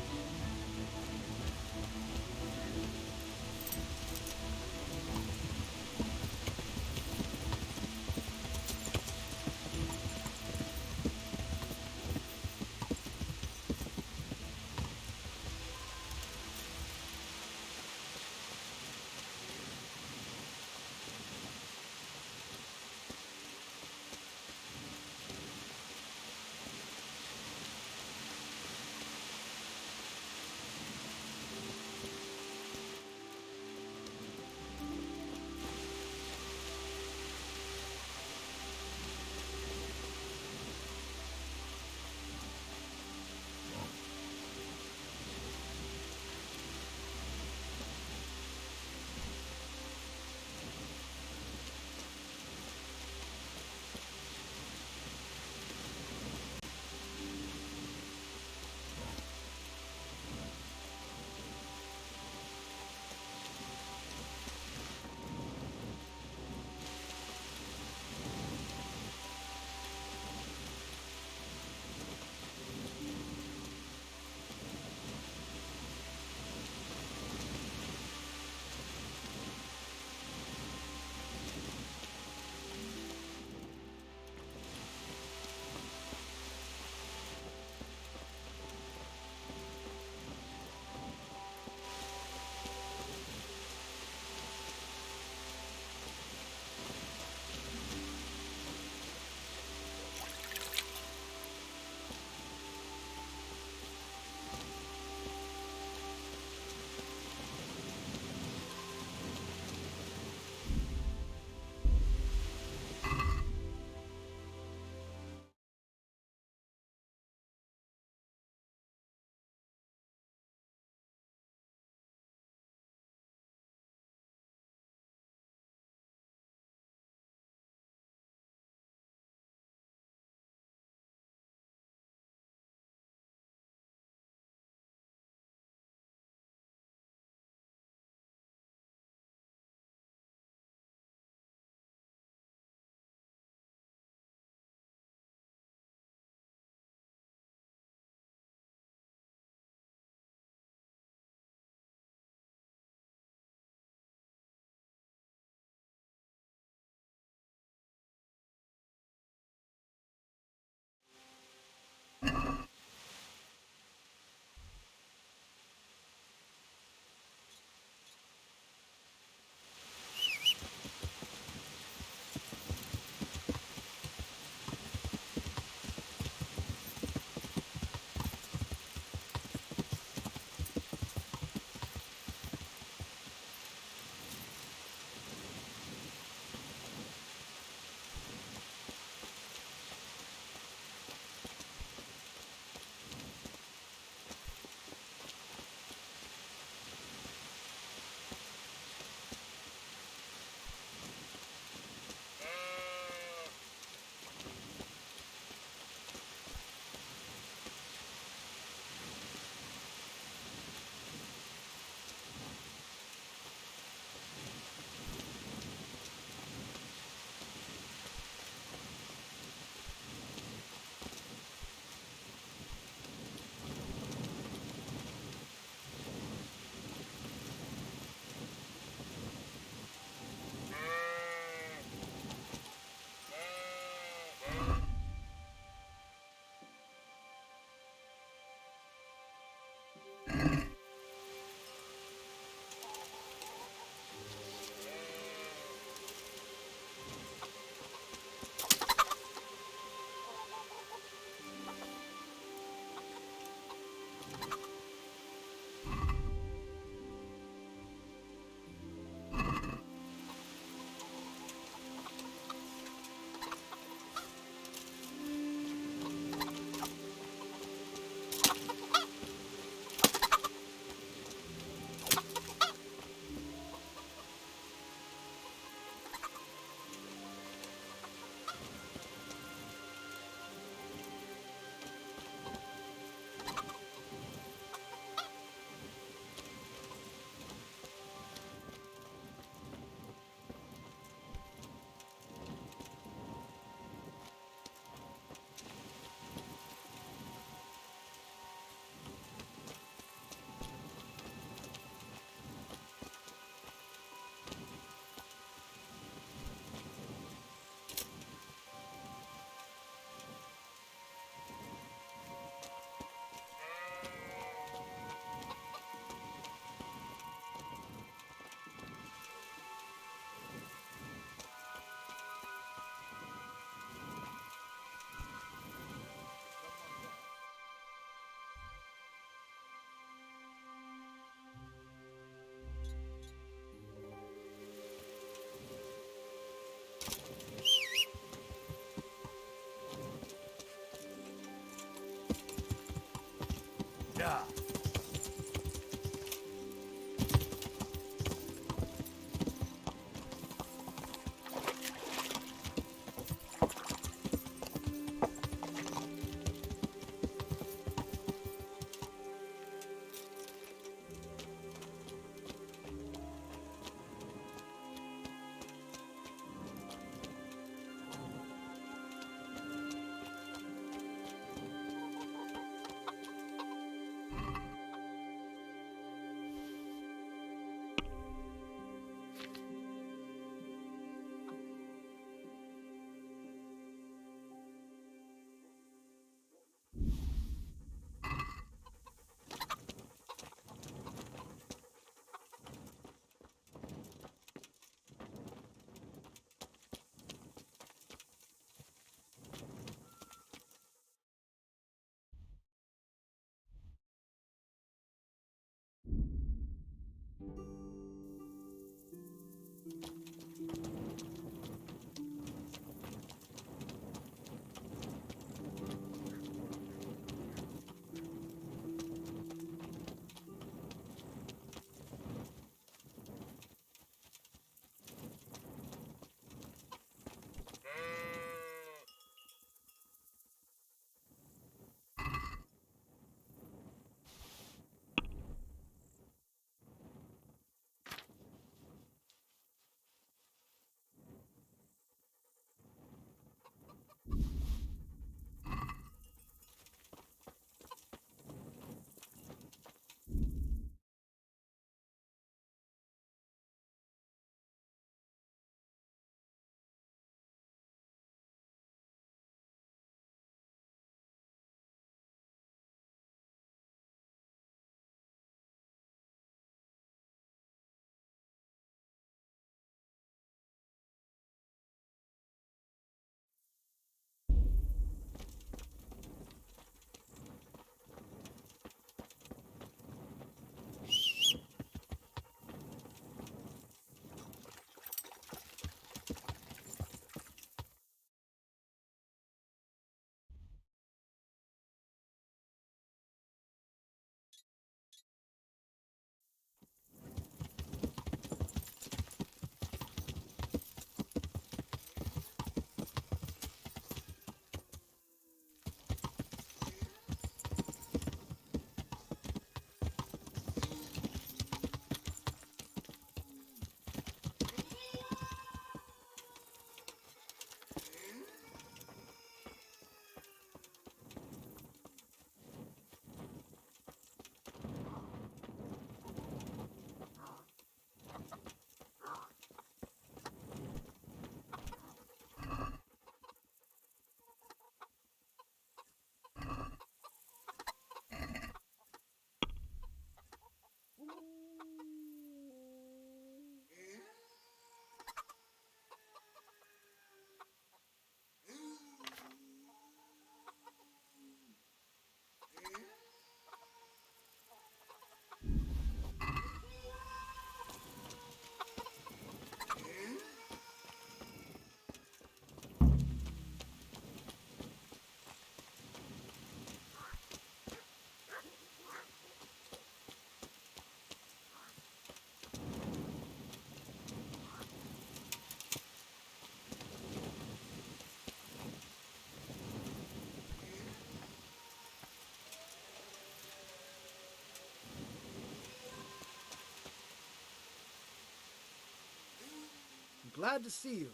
Glad to see you.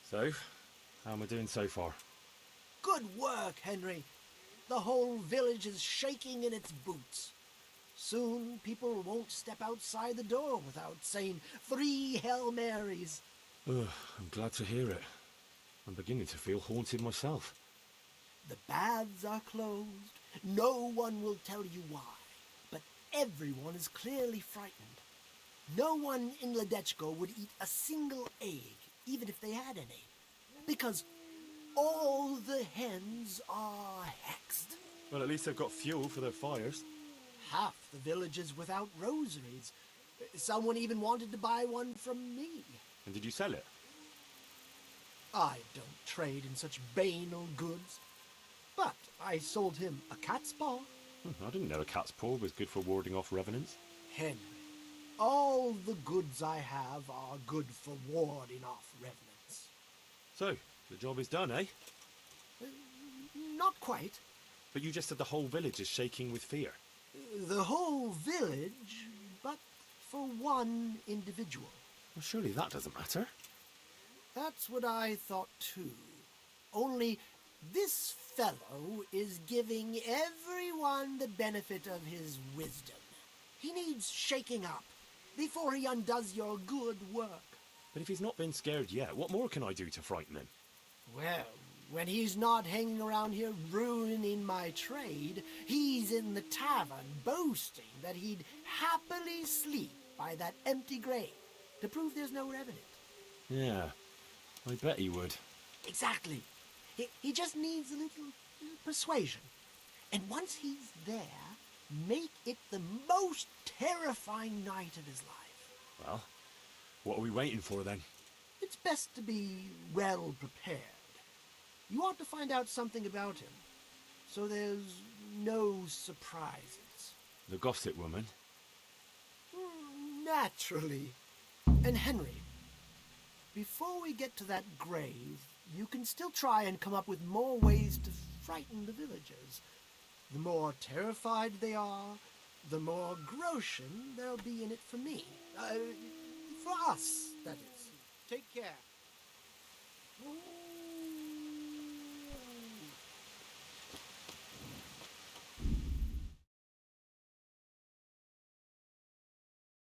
So, how am I doing so far? Good work, Henry. The whole village is shaking in its boots. Soon people won't step outside the door without saying 3 Hail Marys. Ugh, I'm glad to hear it. I'm beginning to feel haunted myself. The baths are closed. No one will tell you why. But everyone is clearly frightened. No one in Ledechko would eat a single egg, even if they had any. Because all the hens are hexed. Well, at least they've got fuel for their fires. Half the village is without rosaries. Someone even wanted to buy one from me. And did you sell it? I don't trade in such banal goods. But I sold him a cat's paw. I didn't know a cat's paw was good for warding off revenants. Henry, all the goods I have are good for warding off revenants. So, the job is done, eh? Not quite. But you just said the whole village is shaking with fear. The whole village, but for one individual. Well, surely that doesn't matter. That's what I thought too. Only this fellow is giving everyone the benefit of his wisdom. He needs shaking up before he undoes your good work. But if he's not been scared yet, what more can I do to frighten him? Well, when he's not hanging around here ruining my trade, he's in the tavern boasting that he'd happily sleep by that empty grave to prove there's no revenant. Yeah, I bet he would. Exactly. He just needs a little persuasion. And once he's there, Make it the most terrifying night of his life. Well, what are we waiting for then? It's best to be well prepared. You ought to find out something about him, so there's no surprises. The gossip woman? Naturally. And Henry, before we get to that grave, you can still try and come up with more ways to frighten the villagers. The more terrified they are, the more groschen there'll be in it for me. For us, that is. Take care.